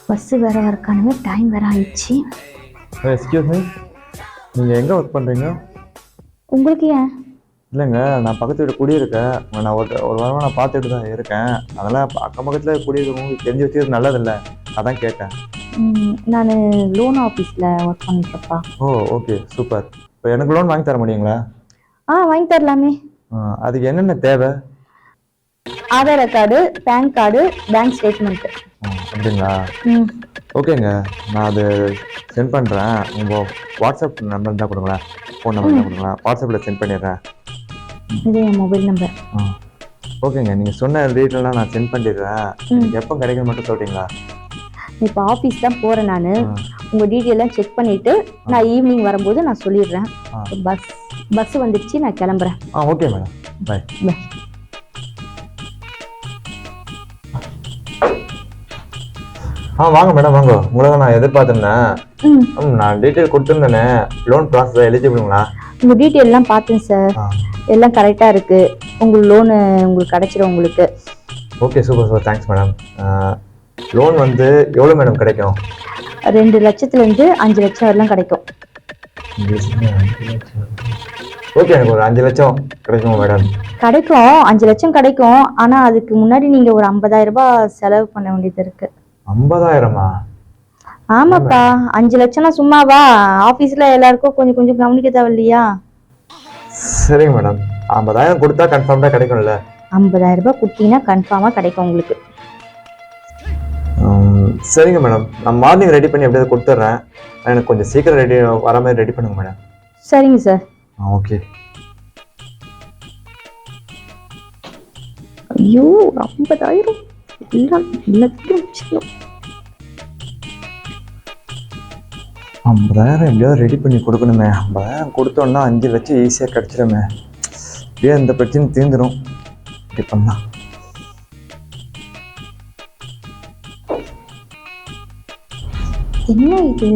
Bus வேற வரக்கானுமே time வேற ஆயிடுச்சு. எக்ஸ்கியூஸ் மீ, நீங்கள் எங்கே ஒர்க் பண்ணுறீங்க? உங்களுக்கு ஏன்? இல்லைங்க, நான் பக்கத்து வீட்டு குடியிருக்கேன். நான் ஒரு வாரமாக நான் பார்த்துட்டு தான் இருக்கேன். அதெல்லாம் அக்கம் பக்கத்தில் குடியிருக்கவங்களுக்கு தெரிஞ்சு வச்சுக்கிறது நல்லதில்லை, அதான் கேட்டேன். நான் லோன் ஆஃபீஸில் ஒர்க் பண்ணுறப்பா. ஓ ஓகே, சூப்பர். இப்போ எனக்கு லோன் வாங்கி தர முடியுங்களா? வாங்கி தரலாமே. அதுக்கு என்னென்ன தேவை? Aadhaar card, pan card, bank statement. அப்படிங்களா? ஓகேங்க, நான் அது சென்ட் பண்ணுறேன். உங்கள் வாட்ஸ்அப் நம்பர் இருந்தால் கொடுங்களேன், ஃபோன் நம்பர் இருந்தால் கொடுங்களேன், வாட்ஸ்அப்பில் சென்ட் பண்ணிடுறேன். இது என் மொபைல் நம்பர். ஓகேங்க, நீங்கள் சொன்ன டீட்டெயிலாம் நான் சென்ட் பண்ணிடுறேன். எப்போ கிடைக்கும் மட்டும் சொல்கிறீங்களா? இப்போ ஆஃபீஸ் தான் போகிறேன் நான். உங்கள் டீட்டெயிலாம் செக் பண்ணிவிட்டு நான் ஈவினிங் வரும்போது நான் சொல்லிடுறேன். பஸ் வந்துடுச்சு, நான் கிளம்புறேன். ஓகே மேடம், பாய். பாய். வாங்க மேடம், வாங்க. உங்களை நான் எதிர்பார்த்துருந்தேன். நான் டீட்டெயில் கொடுத்துருந்தேனே, லோன் ப்ராசஸ் எலிஜிபிளுங்களா? உங்கள் டீட்டெயிலாம் பார்த்தேன் சார், எல்லாம் கரெக்டாக இருக்குது. உங்களுக்கு லோனு உங்களுக்கு கிடச்சிடும் உங்களுக்கு. Okay, super super, thanks madam. Loan வந்து எவ்வளோ மேடம் கிடைக்கும்? 2 லட்சத்துலேருந்து 5 லட்சம் வரலாம் கிடைக்கும். ஓகே, எனக்கு ஒரு 5 லட்சம் கிடைக்கும் மேடம். கிடைக்கும், 5 லட்சம் கிடைக்கும். ஆனால் அதுக்கு முன்னாடி நீங்கள் ஒரு 50,000 ரூபாய் செலவு பண்ண வேண்டியது இருக்குது. 50,000மா? ஆமாப்பா, 5 லட்சம்னா சும்மாவா? ஆஃபீஸில் எல்லாருக்கும் கொஞ்சம் கொஞ்சம் கவனிக்க தேவை இல்லையா? சரிங்க மேடம், 50,000 கொடுத்தா கன்ஃபார்மாக கிடைக்கும்ல? 50,000 ரூபாய் கொடுத்தீங்கன்னா கன்ஃபார்மாக கிடைக்கும் உங்களுக்கு. சரிங்க மேடம், நான் மார்னிங் ரெடி பண்ணி எப்படியாவது கொடுத்துட்றேன். எனக்கு கொஞ்சம் சீக்கிரம் வர மாதிரி ரெடி பண்ணுங்க மேடம். சரிங்க சார். ஓகே. ஐயோ, 50,000 எல்லாம் எல்லாத்தையும் 50,000 எப்படியாவது ரெடி பண்ணி கொடுக்கணுமே. 50,000 கொடுத்தோன்னா 5 லட்சம் ஈஸியாக கிடச்சிடுமே. ஏன் இந்த பிரச்சனை தீர்ந்துடும் ரெடி பண்ணலாம். என்ன இது,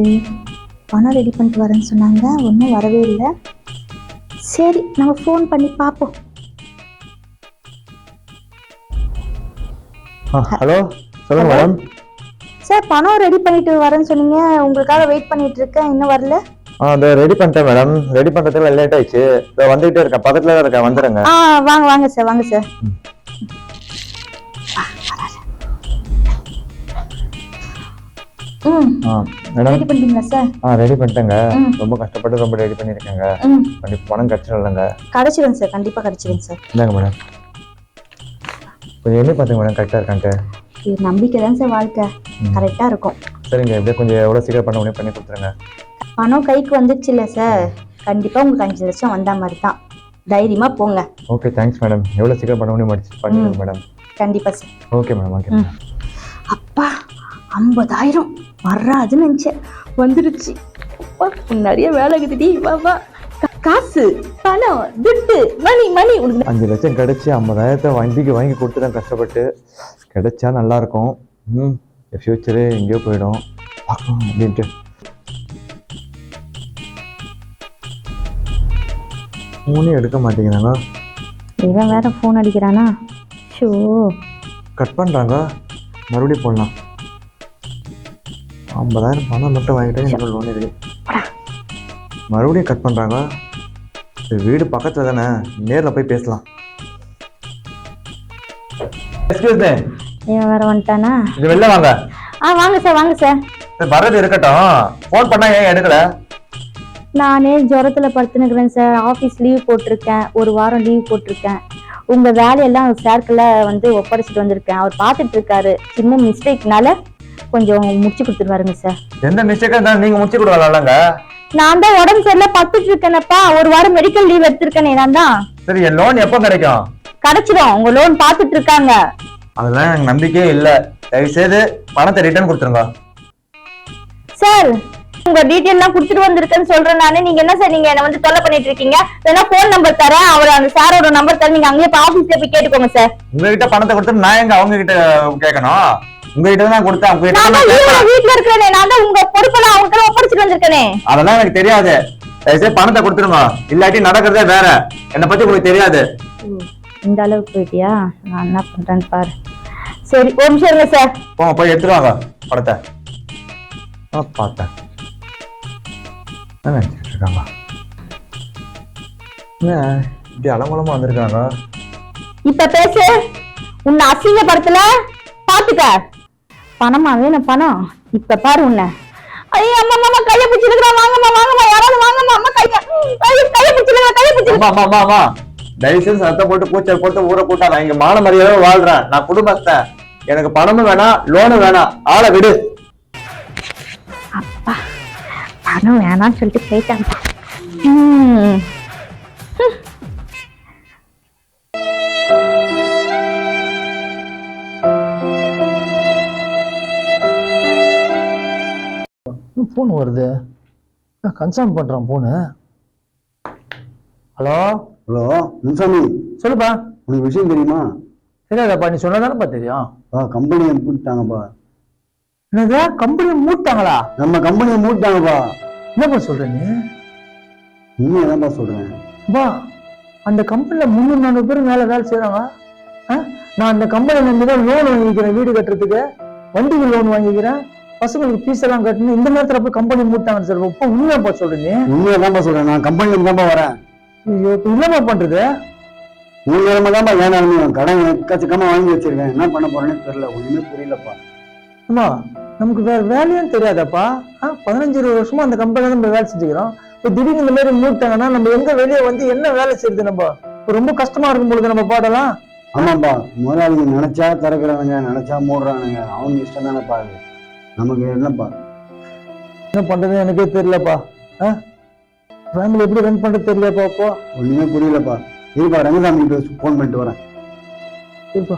பணம் ரெடி பண்ணிட்டு வரேன்னு சொன்னாங்க, ஒன்றும் வரவே இல்லை. சரி, நம்ம ஃபோன் பண்ணி பார்ப்போம். ஹலோ, சொல்லுங்க மேடம். சார், பணம் ரெடி பண்ணிட்டு வரேன்னு சொன்னீங்க, உங்களுக்காக வெயிட் பண்ணிட்டு இருக்கேன், இன்னும் வரல. அதை ரெடி பண்ணிட்டேன் மேடம். ரெடி பண்ணுறதுல லேட் ஆயிடுச்சு. இதை வந்துகிட்டே இருக்கேன், பக்கத்தில் தான் இருக்கேன், வந்துடுங்க. வாங்க வாங்க சார், வாங்க சார். மேடம், ரெடி பண்ணிட்டீங்களா சார்? ரெடி பண்ணிட்டேங்க. ரொம்ப கஷ்டப்பட்டு ரொம்ப ரெடி பண்ணியிருக்கேங்க. கண்டிப்பாக பணம் கிடச்சிடும்லங்க? கிடச்சிடும் சார், கண்டிப்பாக கிடச்சிடும் சார். இல்லைங்க மேடம், கொஞ்சம் என்ன பார்த்துங்க மேடம், கரெக்டாக இருக்கான்ட்டு. நம்பிக்கை தான் சார் வாழ்க்கை, கரெக்டாக இருக்கும். சரிங்க, எப்படியே கொஞ்சம் எவ்வளோ சீக்கிரம் பண்ண முடியும் பண்ணி கொடுத்துருங்க. பணம் கைக்கு வந்துடுச்சு இல்லை சார், கண்டிப்பாக உங்களுக்கு 5 லட்சம் வந்த மாதிரி தான். தைரியமாக போங்க. Okay, thanks madam. எவ்வளோ சீக்கிரம் பண்ண முடியும் பண்ணிடுங்க மேடம். கண்டிப்பாக சார். Okay madam, okay. அப்பா, 50,000 வராதுன்னு நினச்சேன், வந்துடுச்சு. நிறைய வேலை இருக்குதுடி. வா, காசு, பணம், துட்டு, மணி மணி. 5 லட்சம் கிடைச்சி 50,000 வண்டிக்கு வாங்கி கொடுத்துட்டேன் கஷ்டப்பட்டு. கிடைச்சா நல்லா இருக்கும். ஃபியூச்சரே எங்கேயோ போயிடும் அப்படின்ட்டு. ஃபோனே எடுக்க மாட்டேங்கிறாங்க. இவன் வேற ஃபோன் அடிக்கிறானா? ஷோ, கட் பண்ணுறாங்க. மறுபடியும் போடலாம். 50,000 பணம் மட்டும் வாங்கிட்டேன், என்னோட லோன் இருக்கு. மறுபடியும் கட் பண்ணுறாங்க. வீடு பக்கத்தில் தானே, நேரில் போய் பேசலாம். எக்ஸ்கியூஸ் மீ, இவன் வேற வந்துட்டானா? இது வெளில வாங்க. வாங்க சார், வாங்க சார். வரது இருக்கட்டும், ஃபோன் பண்ணா ஏன் எடுக்கல? நானே ஜுரத்தில் படுத்துனுக்குறேன் சார். ஆஃபீஸ் லீவ் போட்டிருக்கேன், ஒரு வாரம் லீவ் போட்டிருக்கேன். உங்கள் வேலையெல்லாம் சார்க்கில் வந்து ஒப்படைச்சிட்டு வந்திருக்கேன். அவர் பார்த்துட்டு இருக்காரு. சின்ன மிஸ்டேக்னால கொஞ்சம் முடிச்சு கொடுத்துருவாருங்க சார். எந்த மிஸ்டேக்காக இருந்தாலும் நீங்கள் முடிச்சு கொடுக்கலாம்லங்க. நான் தான் உடம்பு சரியில்லை பத்துட்டு இருக்கேனப்பா, ஒரு வாரம் மெடிக்கல் லீவ் எடுத்திருக்கேனே நான் தான். சரி, என் லோன் எப்போ கிடைக்கும்? கிடைச்சிடும், உங்க லோன் பார்த்துட்டு இருக்காங்க. அதெல்லாம் எனக்கு நம்பிக்கையே இல்லை. தயவுசெய்து பணத்தை ரிட்டர்ன் கொடுத்துருங்க சார். உங்க டீட்டெயில்லாம் கொடுத்துட்டு வந்திருக்கேன்னு சொல்றேன் நானு. நீங்க என்ன சார், நீங்க என்ன வந்து தொல்லை பண்ணிட்டு இருக்கீங்க? வேணா போன் நம்பர் தரேன், அவர் அந்த சாரோட நம்பர் தரேன், நீங்க அங்கேயே ஆபீஸ்ல போய் கேட்டுக்கோங்க சார். உங்ககிட்ட பணத்தை கொடுத்து நான் எங்க அவங்க கிட்ட கேட்கணும்? உங்ககிட்ட தான் கொடுத்தேன். வீட்டுல இருக்கிறேனே, நான் தான் உங்க பொறுப்பெல்லாம் அவங்க கிட்ட ஒப்படைச்சிட்டு வந்திருக்கேனே. அதெல்லாம் எனக்கு தெரியாது. தயவுசெய்து பணத்தை கொடுத்துருங்க, இல்லாட்டி நடக்கிறதே வேற. என்னை பத்தி உங்களுக்கு தெரியாது. இந்த அளவுக்கு போயிட்டியா? நான் என்ன பண்றேன்னு பாரு. சரி, ஒரு நிமிஷம் இருங்க சார். போய் எடுத்துட்டு வாங்க படத்தை. பார்த்தேன். என்ன நினைச்சிட்டு இருக்காங்க? என்ன இப்படி அலங்கோலமா வந்திருக்காங்க? இப்ப பேசு. உன்னை அசிங்கப்படுத்தல பாத்துக்க. பணமா வேணும் பணம். இப்ப பாரு உன்னை. ஐயோ அம்மா அம்மா கைய பிடிச்சிருக்கா. வாங்கம்மா வாங்கம்மா யாராவது வாங்கம்மா. அம்மா கைய பிடிச்சிருக்கா கைய பிடிச்சிருக்கா. அம்மா அம்மா அம்மா தயவுசெய்து சத்தம் போட்டு கூச்சல் போட்டு ஊரை கூட்டா. நான் இங்க மான மரியாதை வாழ்றேன். நான் குடும்பத்தை. எனக்கு பணமும் வேணாம் லோனும் வேணாம். ஆளை விடு. அப்பா பணம் வேணாம்னு சொல்லிட்டு போயிட்டாங்க. போன் வருது. கன்சர்ன் பண்றான் போனு. ஹலோ ஹலோ முன்சாமி, சொல்லுப்பா. உனக்கு விஷயம் தெரியுமா? தெரியாதப்பா, நீ சொன்னதானப்பா தெரியும். கம்பெனியை மூட்டாங்கப்பா. என்னது கம்பெனியை மூட்டாங்களா? நம்ம கம்பெனியை மூட்டாங்கப்பா. என்னப்பா சொல்ற நீ? உண்மையதான்ப்பா சொல்றேன். பா அந்த கம்பெனில 300-400 பேர் மேல வேலை செய்யறாங்க. நான் அந்த கம்பெனி நம்பிதான் லோன் வாங்கிக்கிறேன், வீடு கட்டுறதுக்கு, வண்டிக்கு லோன் வாங்கிக்கிறேன், பசங்களுக்கு ஃபீஸ் எல்லாம் கட்டணும். இந்த நேரத்துல போய் கம்பெனி மூட்டாங்க சார். இப்போ உண்மையாப்பா சொல்ற நீ? உண்மையதான்ப்பா சொல்றேன். நான் கம்பெனில தான்ப்பா வரேன். ஐயோ இப்ப என்னப்பா பண்றது? உண்மையிலமா தான்ப்பா வேணாலும் கடன் எக்கச்சக்கமா வாங்கி வச்சிருக்கேன். என்ன பண்ண போறேன்னு தெரியல. ஒண்ணுமே புரியலப்பா. அம்மா நமக்கு வேற வேலையும் தெரியாதப்பா. 15-20 வருஷமா அந்த கம்பெனில நம்ம வேலை செஞ்சுக்கிறோம். இப்போ திடீர்னு இந்த மாதிரி மூட்டாங்கன்னா நம்ம எங்க வெளியே வந்து என்ன வேலை செய்யுது? நம்ம ரொம்ப கஷ்டமா இருக்கும் பொழுது நம்ம பாடலாம். ஆமாப்பா, முதலாளிங்க நினைச்சா திறக்கிறானுங்க, நினைச்சா மூடுறானுங்க. அவங்க இஷ்டம் தானேப்பா. அது நமக்கு என்னப்பா என்ன பண்றது எனக்கே தெரியலப்பா. ஃபேமிலி எப்படி ரன் பண்றது தெரியலப்பா. அப்போ ஒண்ணுமே புரியலப்பா. இருப்பா, ரங்கசாமி கிட்ட போன் பண்ணிட்டு வரேன். சரிப்பா.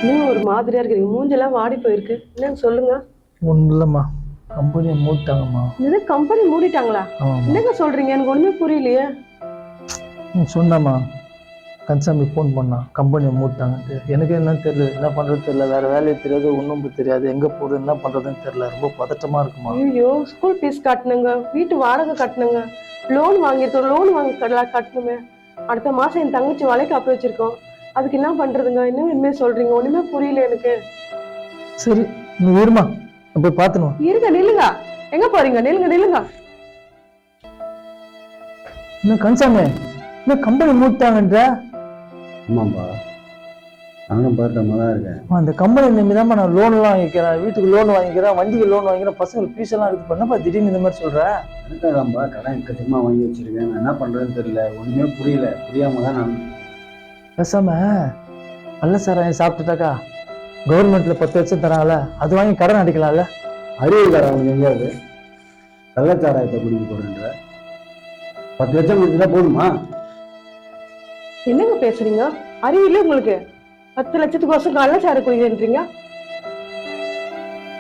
இன்னும் ஒரு மாதிரியா இருக்கிறீங்க. மூஞ்செல்லாம் வாடி போயிருக்கு. என்னன்னு சொல்லுங்க. ஒன்றும் இல்லைம்மா, கம்பெனியை மூட்டாங்கம்மா. இது கம்பெனி மூடிட்டாங்களா? ஆமாம்மா. என்னங்க சொல்றீங்க? எனக்கு ஒண்ணுமே புரியலையே. சொன்னம்மா, கன்சாமி ஃபோன் பண்ணா கம்பெனியை மூட்டாங்கன்ட்டு. எனக்கு என்னன்னு தெரியல, என்ன பண்றது தெரியல, வேற வேலையை தெரியாது, ஒன்றும் தெரியாது, எங்க போகுது என்ன பண்றதுன்னு தெரியல. ரொம்ப பதட்டமா இருக்குமா. ஐயோ, ஸ்கூல் ஃபீஸ் கட்டணுங்க, வீட்டு வாடகை கட்டணுங்க, லோன் வாங்கியிருக்கோம், லோன் வாங்கி கட்டணுமே. அடுத்த மாசம் என் தங்கச்சி வலைக்கு அப்ப வச்சிருக்கோம். அதுக்கு என்ன பண்றதுங்க? என்ன இனிமே சொல்றீங்க? ஒண்ணுமே புரியல எனக்கு. சரி நீ இருமா, நான் போய் பார்த்துனுவா. இருங்க, நில்லுங்க. எங்க போறீங்க? நில்லுங்க நில்லுங்க. இன்னும் கன்சாமி இன்னும் கம்பெனி மூட்டாங்கன்ற. ஆமாப்பா, நானும் பதட்டமா தான் இருக்கேன். அந்த கம்பெனி நம்பிதாம்மா நான் லோன்லாம் வாங்கிக்கிறேன், வீட்டுக்கு லோன் வாங்கிக்கிறேன், வண்டிக்கு லோன் வாங்கிக்கிறேன், பசங்களுக்கு ஃபீஸ் எல்லாம் இருக்கு. பண்ணப்பா திடீர்னு இந்த மாதிரி சொல்ற? எனக்காதான்ப்பா கடன் எக்கச்சக்கமா வாங்கி வச்சிருக்கேன். நான் என்ன பண்றதுன்னு தெரியல. ஒண்ணுமே புரியல. புரியாம தான் நான் பேசாம நல்ல சாராயம் சாப்பிட்டுட்டாக்கா கவர்மெண்ட்ல 10 லட்சம் தராங்கல்ல, அது வாங்கி கடன் அடிக்கலாம்ல. அறிவு தர அவனுக்கு எங்கேயாவது கள்ளச்சாராயத்தை குடிக்க போடுன்ற 10 லட்சம் கொடுத்துட்டா போதுமா? என்னங்க பேசுறீங்க? அறிவில்லை உங்களுக்கு? 10 லட்சத்துக்கு கள்ளச்சாரம் குடிக்கிறீங்க?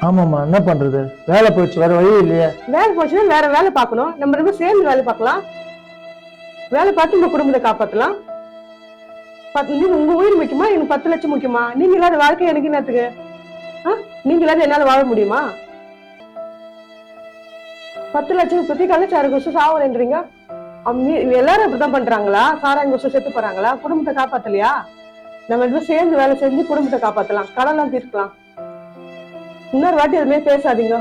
ஆமாம்மா, என்ன பண்றது, வேலை போயிடுச்சு, வேற வழி இல்லையே. வேலை போச்சுன்னா வேற வேலை பார்க்கணும். நம்ம ரொம்ப சேர்ந்து வேலை பார்க்கலாம். வேலை பார்த்து உங்க குடும்பத்தை காப்பாத்தலாம். உங்க உயிர் முக்கியமா, எனக்கு 10 லட்சம் முக்கியமா? நீங்க இல்லாத வாழ்க்கை எனக்கு என்னத்துக்கு? நீங்க இல்லாத என்னால வாழ முடியுமா? 10 லட்சம் பத்தி கள்ளச்சாரம் கொசு சாவறேன்றீங்க. எல்லாரும் இப்படிதான் பண்றாங்களா? சாராயம் கொசு செத்து போறாங்களா? குடும்பத்தை காப்பாத்தலையா? நம்ம ரெண்டு சேர்ந்து வேலை செஞ்சு குடும்பத்தை காப்பாத்தலாம், கடன்லாம் தீர்க்கலாம். இன்னொரு வாட்டி எதுவுமே பேசாதீங்க.